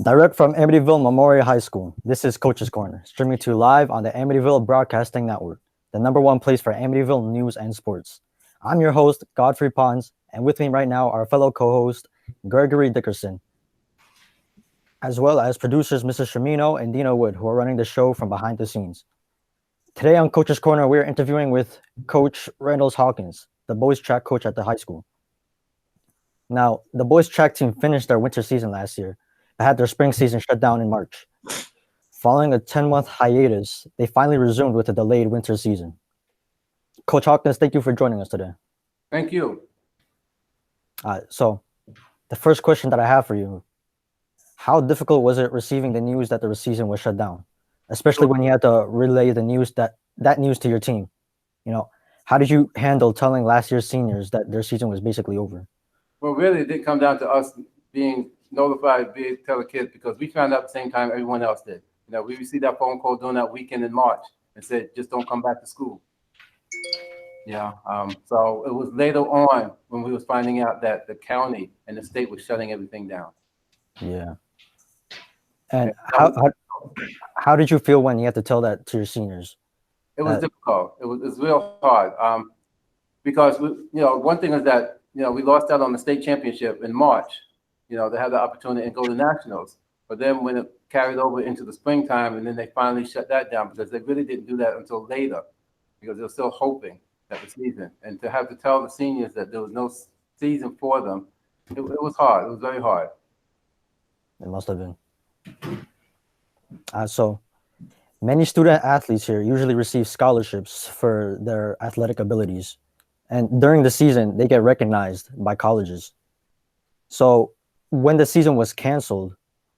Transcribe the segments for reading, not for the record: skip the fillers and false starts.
Direct from Amityville Memorial High School, this is Coach's Corner, streaming to you live on the Amityville Broadcasting Network, the number one place for Amityville news and sports. I'm your host, Godfrey Pons, and with me right now are fellow co-host Gregory Dickerson, as well as producers Mrs. Shamino and Dina Wood, who are running the show from behind the scenes. Today on Coach's Corner, we're interviewing with Coach Reynold Hawkins, the boys track coach at the high school. Now, the boys track team finished their winter season last year, but had their spring season shut down in March. Following a 10-month hiatus, they finally resumed with a delayed winter season. Coach Hawkins, thank you for joining us today. Thank you. So the first question that I have for you, how difficult was it receiving the news that the season was shut down, especially when you had to relay the news that news to your team? You know, how did you handle telling last year's seniors that their season was basically over? Well, really, it did come down to us being notified, tell the kids, because we found out at the same time everyone else did. You know, we received that phone call during that weekend in March and said, just don't come back to school. Yeah. So it was later on when we was finding out that the county and the state was shutting everything down. Yeah. And how did you feel when you had to tell that to your seniors? It was difficult. It was real hard. Because one thing is that we lost out on the state championship in March. They had the opportunity to go to nationals, but then when it carried over into the springtime, and then they finally shut that down because they really didn't do that until later, because they were still hoping that the season, and to have to tell the seniors that there was no season for them, it was hard. It was very hard. It must have been. So many student athletes here usually receive scholarships for their athletic abilities, and during the season they get recognized by colleges. So when the season was canceled,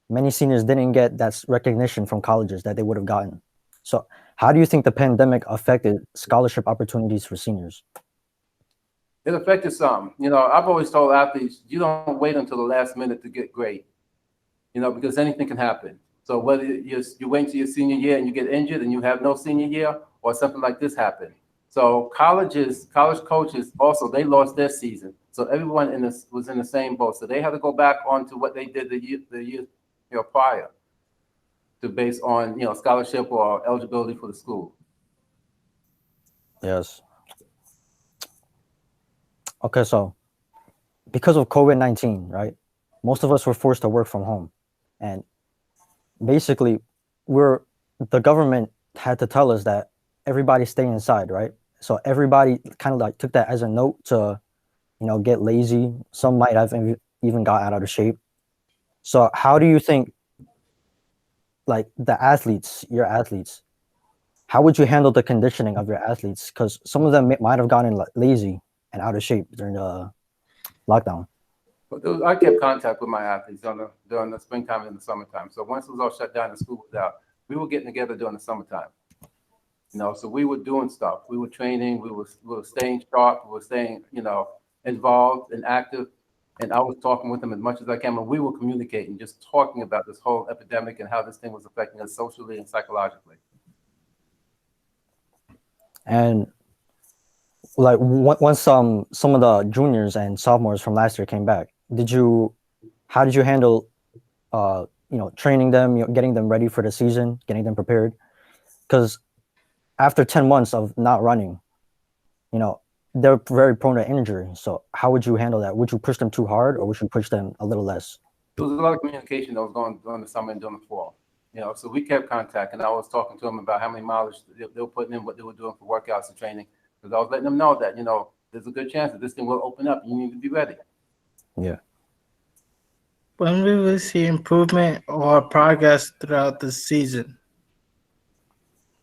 many seniors didn't get that recognition from colleges that they would have gotten. So how do you think the pandemic affected scholarship opportunities for seniors? It affected some. I've always told athletes, you don't wait until the last minute to get great, because anything can happen. So whether you wait until your senior year and you get injured and you have no senior year, or something like this happened. So college coaches also, they lost their season. So everyone was in the same boat. So they had to go back on to what they did the year prior, to base on scholarship or eligibility for the school. Yes. Okay, so because of COVID-19, right? Most of us were forced to work from home, and basically, the government had to tell us that everybody stay inside, right? So everybody kind of like took that as a note to, get lazy. Some might have even got out of shape. So how do you think, like your athletes, how would you handle the conditioning of your athletes? Because some of them might have gotten lazy and out of shape during the lockdown. I kept contact with my athletes during the springtime and the summertime. So once it was all shut down and school was out, we were getting together during the summertime. So we were doing stuff. We were training. We were staying sharp. We were staying, involved and active. And I was talking with them as much as I can. And we were communicating, just talking about this whole epidemic and how this thing was affecting us socially and psychologically. And like once some of the juniors and sophomores from last year came back, how did you handle training them, getting them ready for the season, getting them prepared? Because after 10 months of not running, they're very prone to injury. So how would you handle that? Would you push them too hard, or would you push them a little less? There was a lot of communication that was going during the summer and during the fall. So we kept contact, and I was talking to them about how many mileage they were putting in, what they were doing for workouts and training, because I was letting them know that, there's a good chance that this thing will open up. You need to be ready. Yeah. When we will see improvement or progress throughout the season?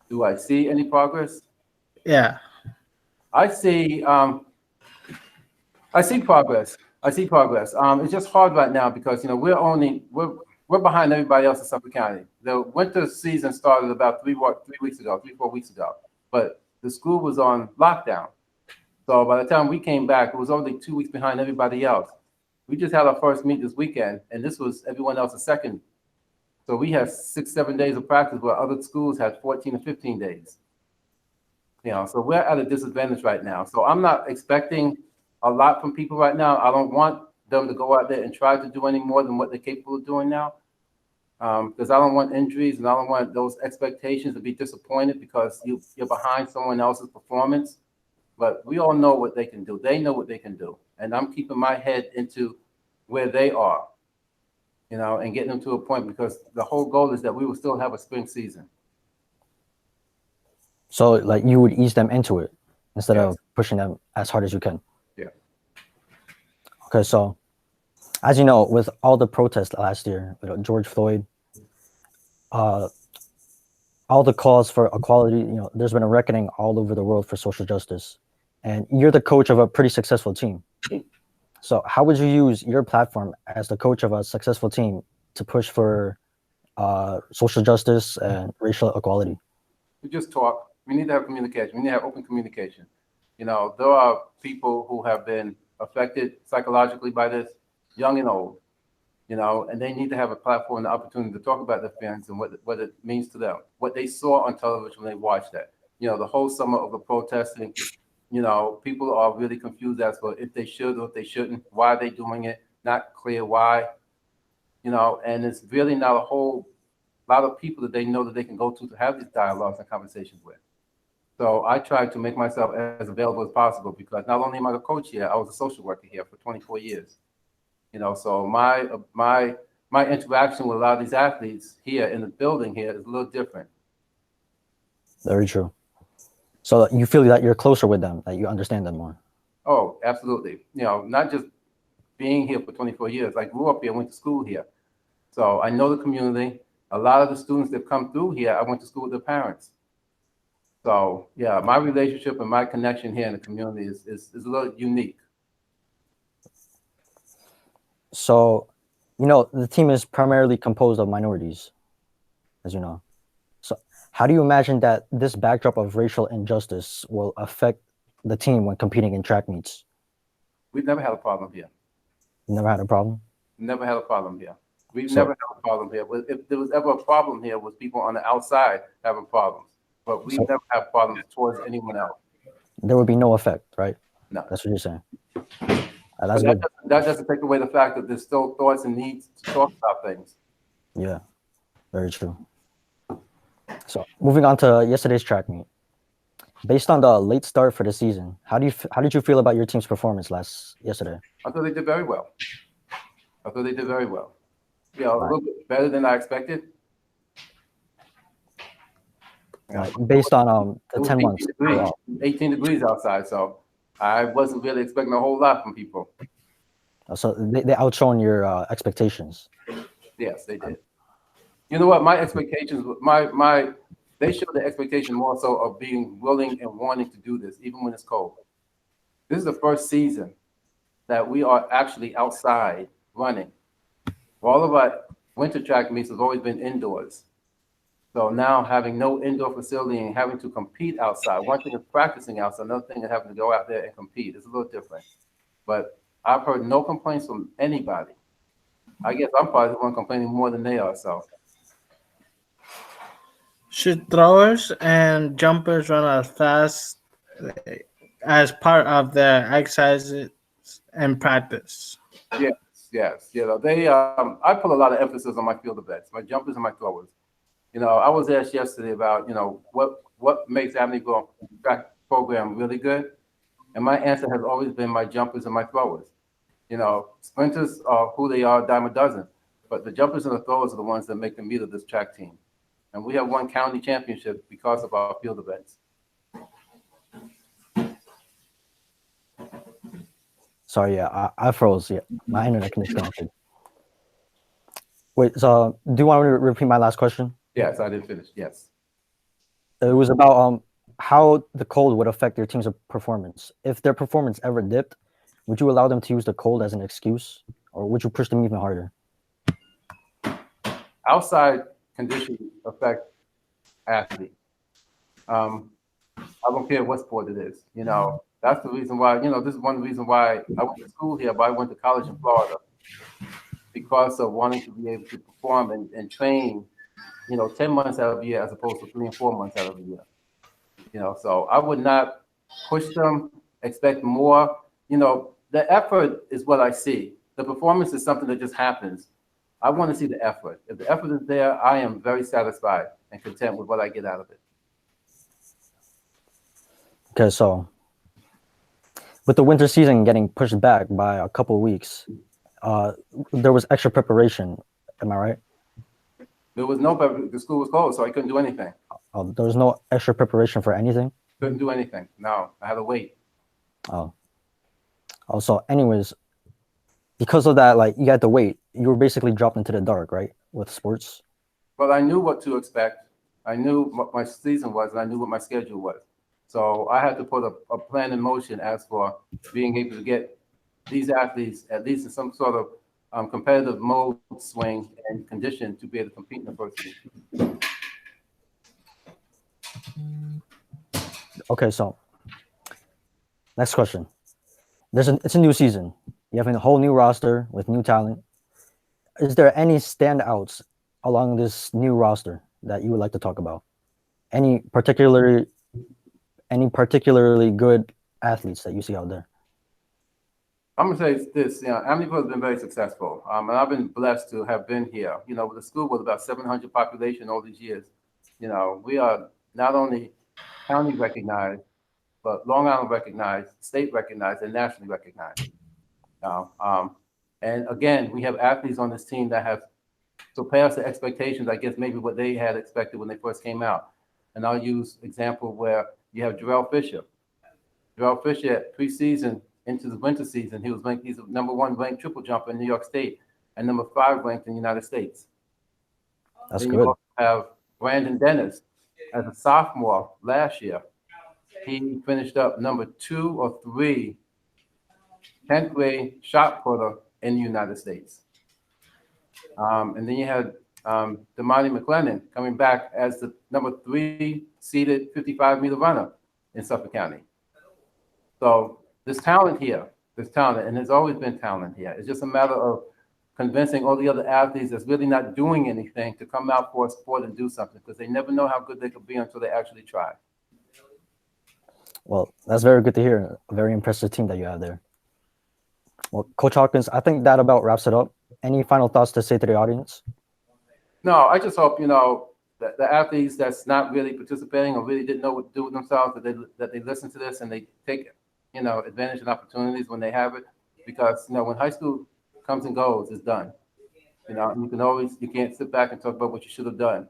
Do I see any progress? Yeah. I see progress. It's just hard right now because we're behind everybody else in Suffolk County. The winter season started about 4 weeks ago, but the school was on lockdown. So by the time we came back, it was only 2 weeks behind everybody else. We just had our first meet this weekend, and this was everyone else's second. So we had 6-7 days of practice where other schools had 14 or 15 days. So we're at a disadvantage right now. So I'm not expecting a lot from people right now. I don't want them to go out there and try to do any more than what they're capable of doing now. because I don't want injuries and I don't want those expectations to be disappointed because you're behind someone else's performance. But we all know what they can do. They know what they can do. And I'm keeping my head into where they are, and getting them to a point because the whole goal is that we will still have a spring season. So like you would ease them into it instead Yes. of pushing them as hard as you can. Yeah. Okay, so as you know, with all the protests last year, George Floyd, all the calls for equality, there's been a reckoning all over the world for social justice. And you're the coach of a pretty successful team. So how would you use your platform as the coach of a successful team to push for social justice and racial equality? We just talk. We need to have communication. We need to have open communication. There are people who have been affected psychologically by this, young and old, and they need to have a platform, the opportunity to talk about their feelings and what it means to them, what they saw on television when they watched that. The whole summer of the protesting, people are really confused as to if they should or if they shouldn't, why are they doing it, not clear why, and it's really not a whole lot of people that they know that they can go to have these dialogues and conversations with. So I try to make myself as available as possible because not only am I a coach here, I was a social worker here for 24 years. So my interaction with a lot of these athletes here in the building here is a little different. Very true. So you feel that you're closer with them, that you understand them more. Oh, absolutely. Not just being here for 24 years. I grew up here, went to school here. So I know the community. A lot of the students that come through here, I went to school with their parents. So yeah, my relationship and my connection here in the community is a little unique. So, the team is primarily composed of minorities, as you know. So how do you imagine that this backdrop of racial injustice will affect the team when competing in track meets? We've never had a problem here. You never had a problem? Never had a problem here. We've So- never had a problem here. If there was ever a problem here, was people on the outside having problems. But we So- never have problems towards anyone else. There would be no effect, right? No. That's what you're saying. But That's good. that doesn't take away the fact that there's still thoughts and needs to talk about things. Yeah, very true. So moving on to yesterday's track meet. Based on the late start for the season, how did you feel about your team's performance yesterday? I thought they did very well. A little bit better than I expected. Based on It the was 10 months. 18 degrees outside, so I wasn't really expecting a whole lot from people. So they outshone your expectations. Yes, they did. You know what? My expectations, they showed the expectation more so of being willing and wanting to do this, even when it's cold. This is the first season that we are actually outside running. All of our winter track meets have always been indoors. So now having no indoor facility and having to compete outside, one thing is practicing outside, another thing is having to go out there and compete. It's a little different. But I've heard no complaints from anybody. I guess I'm probably the one complaining more than they are. So Should throwers and jumpers run as fast as part of their exercises and practice? yes. I put a lot of emphasis on my field events, my jumpers and my throwers. I was asked yesterday about, what makes Amityville track program really good. And my answer has always been my jumpers and my throwers. Sprinters are who they are, a dime a dozen, but the jumpers and the throwers are the ones that make the meat of this track team. And we have won county championships because of our field events. Sorry, yeah, I froze. Yeah, my internet connection disconnected. Wait, so do you want me to repeat my last question? Yes, I did finish. Yes. It was about how the cold would affect your team's performance. If their performance ever dipped, would you allow them to use the cold as an excuse, or would you push them even harder? Outside conditions affect athletes. I don't care what sport it is. That's the reason why, this is one reason why I went to school here, but I went to college in Florida because of wanting to be able to perform and train, 10 months out of the year as opposed to 3 and 4 months out of the year. So I would not push them, expect more. The effort is what I see. The performance is something that just happens. I want to see the effort. If the effort is there, I am very satisfied and content with what I get out of it. Okay, so with the winter season getting pushed back by a couple of weeks, there was extra preparation. Am I right? There was the school was closed, so I couldn't do anything. There was no extra preparation for anything? Couldn't do anything. No, I had to wait. Oh. Also, anyways, because of that, like, you had to wait. You were basically dropped into the dark, right, with sports? But I knew what to expect. I knew what my season was, and I knew what my schedule was. So I had to put a plan in motion as for being able to get these athletes at least in some sort of competitive mode, swing, and condition to be able to compete in the first season. Okay, so next question. It's a new season. You have a whole new roster with new talent. Is there any standouts along this new roster that you would like to talk about? Any particularly good athletes that you see out there? I'm gonna say this, Amityville has been very successful, and I've been blessed to have been here. With the school with about 700 population all these years, we are not only county recognized, but Long Island recognized, state recognized, and nationally recognized. And again, we have athletes on this team that have surpassed the expectations, I guess maybe what they had expected when they first came out. And I'll use example where you have Jarrell Fisher. Jarrell Fisher at preseason into the winter season, he's the number 1 ranked triple jumper in New York State and number 5 ranked in the United States. That's then good. You also have Brandon Dennis as a sophomore last year. He finished up number 2 or 3 10th grade shot putter in the United States. And then you had Damani McLennan coming back as the number 3 seeded 55-meter runner in Suffolk County. So there's talent here. There's talent, and there's always been talent here. It's just a matter of convincing all the other athletes that's really not doing anything to come out for a sport and do something, because they never know how good they could be until they actually try. Well, that's very good to hear. A very impressive team that you have there. Well, Coach Hawkins, I think that about wraps it up. Any final thoughts to say to the audience? No, I just hope, that the athletes that's not really participating or really didn't know what to do with themselves, that they listen to this and they take, advantage and opportunities when they have it. Because, when high school comes and goes, it's done. You can't sit back and talk about what you should have done.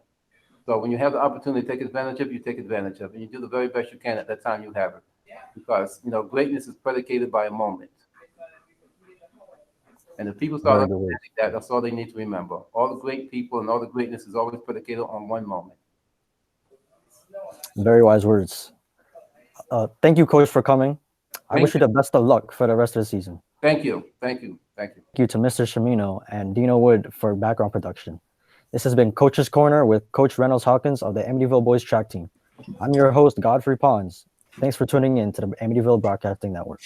So when you have the opportunity to take advantage of it, you take advantage of it. And you do the very best you can at that time you have it. Because, greatness is predicated by a moment. And if people start understanding that, that's all they need to remember. All the great people and all the greatness is always predicated on one moment. Very wise words. Thank you, Coach, for coming. I wish you the best of luck for the rest of the season. Thank you. Thank you. Thank you. Thank you to Mr. Shimino and Dino Wood for background production. This has been Coach's Corner with Coach Reynold Hawkins of the Amityville Boys Track Team. I'm your host, Godfrey Pons. Thanks for tuning in to the Amityville Broadcasting Network.